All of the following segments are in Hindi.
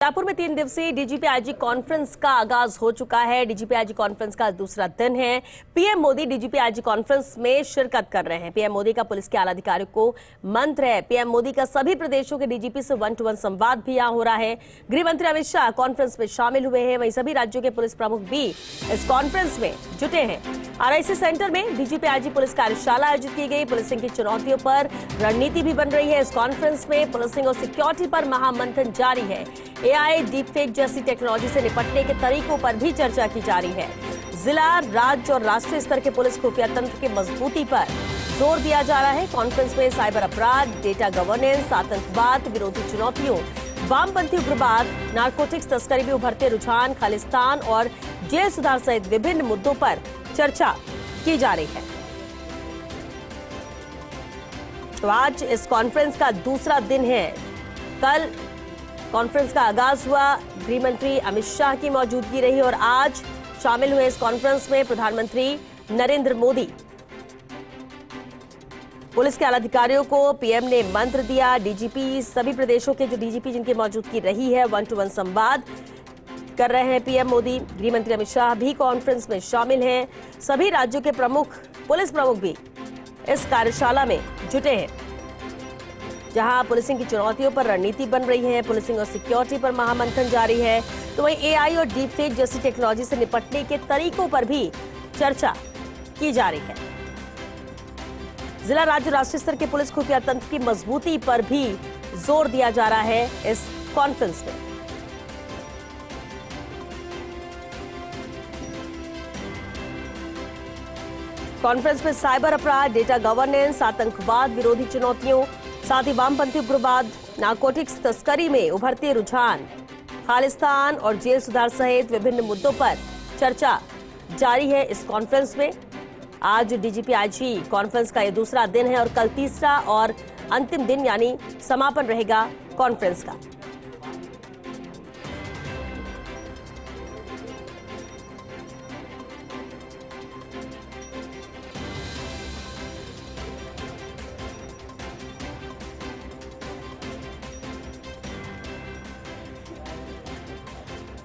जयपुर में 3 दिवसीय डीजीपी आईजी कॉन्फ्रेंस का आगाज हो चुका है। डीजीपी आईजी कॉन्फ्रेंस का दूसरा दिन है। PM Modi DGP IG conference में शिरकत कर रहे हैं। पीएम मोदी का पुलिस के आला अधिकारियों को मंत्र है। पीएम मोदी का सभी प्रदेशों के डीजीपी से 1-to-1 संवाद भी यहां हो रहा है। गृह मंत्री अमित शाह कॉन्फ्रेंस में शामिल हुए हैं। वहीं सभी राज्यों के पुलिस प्रमुख भी इस कॉन्फ्रेंस में जुटे हैं। आरआईसी सेंटर में डीजीपी आईजी पुलिस कार्यशाला आयोजित की गई। पुलिसिंग की चुनौतियों पर रणनीति भी बन रही है। इस कॉन्फ्रेंस में पुलिसिंग और सिक्योरिटी पर महामंथन जारी है। एआई, डीपफेक जैसी टेक्नोलॉजी से निपटने के तरीकों पर भी चर्चा की जा रही है। जिला, राज्य और राष्ट्रीय स्तर के पुलिस खुफिया तंत्र की मजबूती पर जोर दिया जा रहा है। कॉन्फ्रेंस में साइबर अपराध, डेटा गवर्नेंस, आतंकवाद विरोधी चुनौतियों, वामपंथी उग्रवाद, नारकोटिक्स तस्करी में उभरते रुझान, खालिस्तान और जेल सुधार सहित विभिन्न मुद्दों पर चर्चा की जा रही है। तो आज इस कॉन्फ्रेंस का दूसरा दिन है। कल कॉन्फ्रेंस का आगाज हुआ, गृह मंत्री अमित शाह की मौजूदगी रही और आज शामिल हुए इस कॉन्फ्रेंस में प्रधानमंत्री नरेंद्र मोदी। पुलिस के आला अधिकारियों को पीएम ने मंत्र दिया। डीजीपी, सभी प्रदेशों के जो डीजीपी जिनकी मौजूदगी रही है, 1-to-1 संवाद कर रहे हैं पीएम मोदी। गृह मंत्री अमित शाह भी कॉन्फ्रेंस में शामिल हैं। सभी राज्यों के पुलिस प्रमुख भी इस कार्यशाला में जुटे हैं, जहां पुलिसिंग की चुनौतियों पर रणनीति बन रही है। पुलिसिंग और सिक्योरिटी पर महामंथन जारी है। तो वहीं एआई और डीपफेक जैसी टेक्नोलॉजी से निपटने के तरीकों पर भी चर्चा की जा रही है। जिला, राज्य, राष्ट्रीय स्तर के पुलिस खुफिया तंत्र की मजबूती पर भी जोर दिया जा रहा है इस कॉन्फ्रेंस में। कॉन्फ्रेंस में साइबर अपराध, डेटा गवर्नेंस, आतंकवाद विरोधी चुनौतियों, साथ ही वामपंथी उग्रवाद, नारकोटिक्स तस्करी में उभरते रुझान, खालिस्तान और जेल सुधार सहित विभिन्न मुद्दों पर चर्चा जारी है इस कॉन्फ्रेंस में। आज डीजीपी आईजी कॉन्फ्रेंस का यह दूसरा दिन है और कल तीसरा और अंतिम दिन यानी समापन रहेगा कॉन्फ्रेंस का।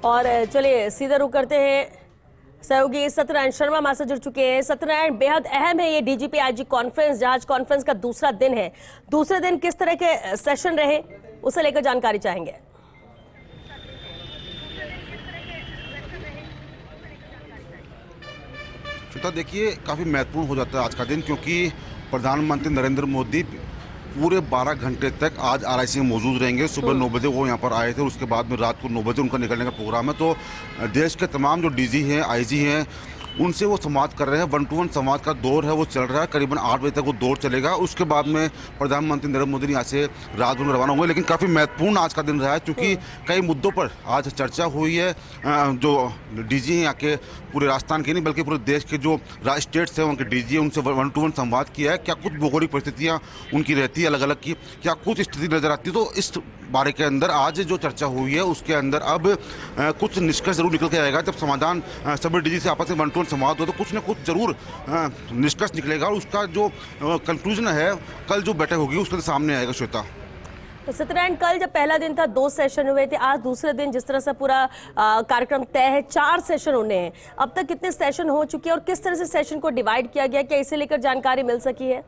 और चलिए सीधा रुख करते हैं, सहयोगी सत्यनारायण शर्मा हमारे से जुड़ चुके हैं। सत्यनारायण, बेहद अहम है ये डीजीपी आईजी कॉन्फ्रेंस, जहां आज कॉन्फ्रेंस का दूसरा दिन है। दूसरे दिन किस तरह के सेशन रहे, उसे लेकर जानकारी चाहेंगे। श्वेता, देखिए काफ़ी महत्वपूर्ण हो जाता है आज का दिन, क्योंकि प्रधानमंत्री नरेंद्र मोदी पूरे 12 घंटे तक आज आरआईसी में मौजूद रहेंगे। सुबह 9 बजे वो यहाँ पर आए थे और उसके बाद में रात को 9 बजे उनका निकलने का प्रोग्राम है। तो देश के तमाम जो डीजी हैं, आईजी हैं, उनसे वो संवाद कर रहे हैं। 1-to-1 संवाद का दौर है वो चल रहा है। करीबन 8 बजे तक वो दौर चलेगा। उसके बाद में प्रधानमंत्री नरेंद्र मोदी यहाँ से रात में रवाना होंगे। लेकिन काफ़ी महत्वपूर्ण आज का दिन रहा है, क्योंकि कई मुद्दों पर आज चर्चा हुई है। जो डीजी हैं यहाँ के, पूरे राजस्थान के नहीं बल्कि पूरे देश के जो स्टेट्स हैं उनके डीजी हैं, उनसे 1-to-1 संवाद किया है। क्या कुछ भौगोलिक परिस्थितियाँ उनकी रहती है अलग अलग की, क्या कुछ स्थिति नजर आती है, तो इस बारे के अंदर आज जो चर्चा हुई है उसके अंदर अब कुछ निष्कर्ष जरूर निकल के आएगा। जब समाधान सभी डीजी से आपस में 1-to-1 संवाद हो तो कुछ ना कुछ जरूर निष्कर्ष निकलेगा और उसका जो कंक्लूजन है कल जो बैठक होगी उसके सामने आएगा। श्वेता, तो सत्यनारायण, कल जब पहला दिन था 2 सेशन हुए थे, आज दूसरे दिन जिस तरह से पूरा कार्यक्रम तय है 4 सेशन होने हैं। अब तक कितने सेशन हो चुके हैं और किस तरह से सेशन को डिवाइड किया गया, क्या इसे लेकर जानकारी मिल सकी है?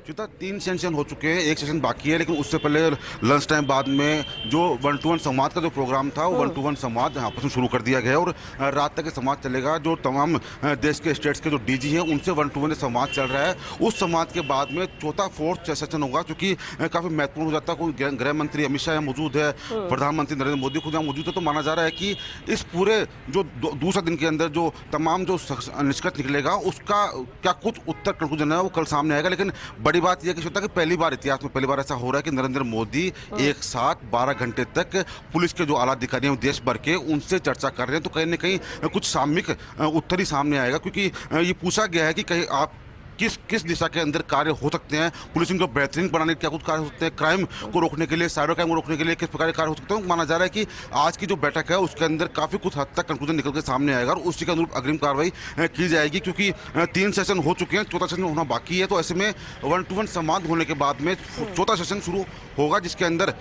श्वेता, 3 सेशन हो चुके हैं, 1 सेशन बाकी है। लेकिन उससे पहले लंच टाइम बाद में जो 1-to-1 संवाद का जो प्रोग्राम था वो 1-to-1 संवाद आपस में शुरू कर दिया गया और रात तक संवाद चलेगा। जो तमाम देश के स्टेट्स के जो डीजी हैं उनसे 1-to-1 संवाद चल रहा है। उस संवाद के बाद में चौथा 4th सेशन होगा, क्योंकि काफ़ी महत्वपूर्ण हो जाता है। गृह मंत्री अमित शाह मौजूद है, प्रधानमंत्री नरेंद्र मोदी खुद यहाँ मौजूद है। तो माना जा रहा है कि इस पूरे जो दूसरा दिन के अंदर जो तमाम जो निष्कर्ष निकलेगा उसका क्या कुछ उत्तर कंक्लूजन है वो कल सामने आएगा। लेकिन बड़ी बात यह कि श्वेता कि पहली बार इतिहास में पहली बार ऐसा हो रहा है कि नरेंद्र मोदी एक साथ 12 घंटे तक पुलिस के जो आला अधिकारी हैं देश भर के उनसे चर्चा कर रहे हैं। तो कहीं ना कहीं कुछ सामयिक उत्तर ही सामने आएगा, क्योंकि ये पूछा गया है कि कहीं आप किस किस दिशा के अंदर कार्य हो सकते हैं, पुलिसिंग को बेहतरीन बनाने के क्या कुछ कार्य हो सकते हैं, क्राइम को रोकने के लिए, साइबर क्राइम को रोकने के लिए किस प्रकार के कार्य हो सकते हैं। माना जा रहा है कि आज की जो बैठक है उसके अंदर काफ़ी कुछ हद तक कंक्लूजन निकल के सामने आएगा और उसी के अनुरूप अग्रिम कार्रवाई की जाएगी, क्योंकि 3 सेशन हो चुके हैं, चौथा सेशन होना बाकी है। तो ऐसे में 1-to-1 संवाद होने के बाद में चौथा सेशन शुरू होगा, जिसके अंदर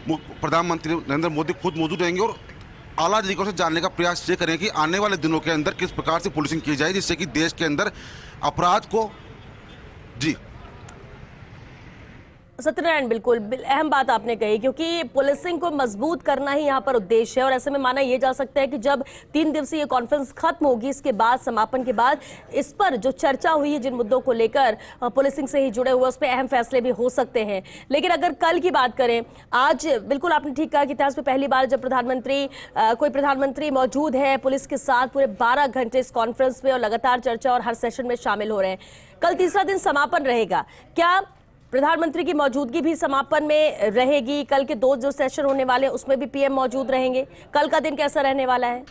प्रधानमंत्री नरेंद्र मोदी खुद मौजूद रहेंगे और आला अधिकारियों से जानने का प्रयास ये करें कि आने वाले दिनों के अंदर किस प्रकार से पुलिसिंग की जाए, जिससे कि देश के अंदर अपराध को जी सत्यनारायण, बिल्कुल अहम बात आपने कही, क्योंकि पुलिसिंग को मजबूत करना ही यहाँ पर उद्देश्य है। और ऐसे में माना यह जा सकता है कि जब 3 दिवसीय कॉन्फ्रेंस खत्म होगी, इसके बाद समापन के बाद इस पर जो चर्चा हुई है, जिन मुद्दों को लेकर पुलिसिंग से ही जुड़े हुए, उस पर अहम फैसले भी हो सकते हैं। लेकिन अगर कल की बात करें, आज बिल्कुल आपने ठीक कहा कि इतिहास में पहली बार जब कोई प्रधानमंत्री मौजूद है पुलिस के साथ पूरे 12 घंटे इस कॉन्फ्रेंस में और लगातार चर्चा और हर सेशन में शामिल हो रहे हैं। कल तीसरा दिन समापन रहेगा, क्या प्रधानमंत्री की मौजूदगी भी समापन में रहेगी? कल के 2 जो सेशन होने वाले हैं उसमें भी पीएम मौजूद रहेंगे। कल का दिन कैसा रहने वाला है?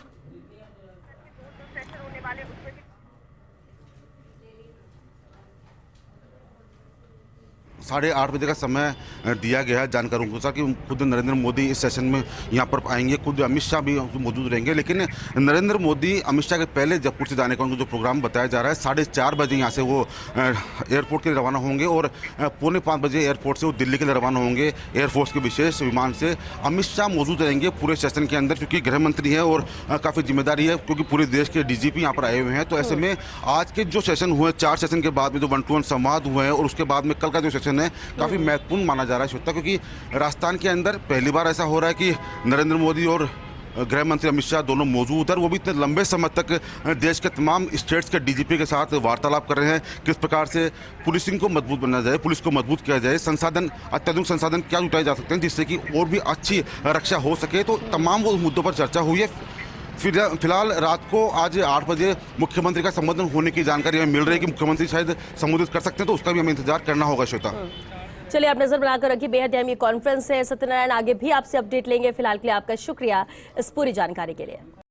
8:30 बजे का समय दिया गया है जानकारों को कि खुद नरेंद्र मोदी इस सेशन में यहाँ पर आएंगे, खुद अमित शाह भी मौजूद रहेंगे। लेकिन नरेंद्र मोदी अमित शाह के पहले जयपुर से जाने का उनको जो प्रोग्राम बताया जा रहा है, 4:30 बजे यहाँ से वो एयरपोर्ट के लिए रवाना होंगे और 4:45 बजे एयरपोर्ट से वो दिल्ली के लिए रवाना होंगे एयरफोर्स के विशेष विमान से। अमित शाह मौजूद रहेंगे पूरे सेशन के अंदर, क्योंकि गृह मंत्री है और काफ़ी जिम्मेदारी है, क्योंकि पूरे देश के डीजीपी यहाँ पर आए हुए हैं। तो ऐसे में आज के जो सेशन हुए, 4 सेशन के बाद में जो 1-to-1 संवाद हुए हैं और उसके बाद में कल का जो सेशन है काफी महत्वपूर्ण माना जा रहा है श्वेता, क्योंकि राजस्थान के अंदर पहली बार ऐसा हो रहा है कि नरेंद्र मोदी और गृह मंत्री अमित शाह दोनों मौजूद है, वो भी इतने लंबे समय तक देश के तमाम स्टेट्स के डीजीपी के साथ वार्तालाप कर रहे हैं, किस प्रकार से पुलिसिंग को मजबूत बनाया जाए, पुलिस को मजबूत किया जाए, संसाधन, अत्याधुनिक संसाधन क्या जुटाए जा सकते हैं जिससे कि और भी अच्छी रक्षा हो सके। तो तमाम वो मुद्दों पर चर्चा हुई है। फिलहाल रात को आज 8 बजे मुख्यमंत्री का संबोधन होने की जानकारी हमें मिल रही है कि मुख्यमंत्री शायद संबोधित कर सकते हैं, तो उसका भी हमें इंतजार करना होगा श्वेता। चलिए, आप नजर बनाकर रखिए, बेहद अहम ये कॉन्फ्रेंस है। सत्यनारायण, आगे भी आपसे अपडेट लेंगे। फिलहाल के लिए आपका शुक्रिया इस पूरी जानकारी के लिए।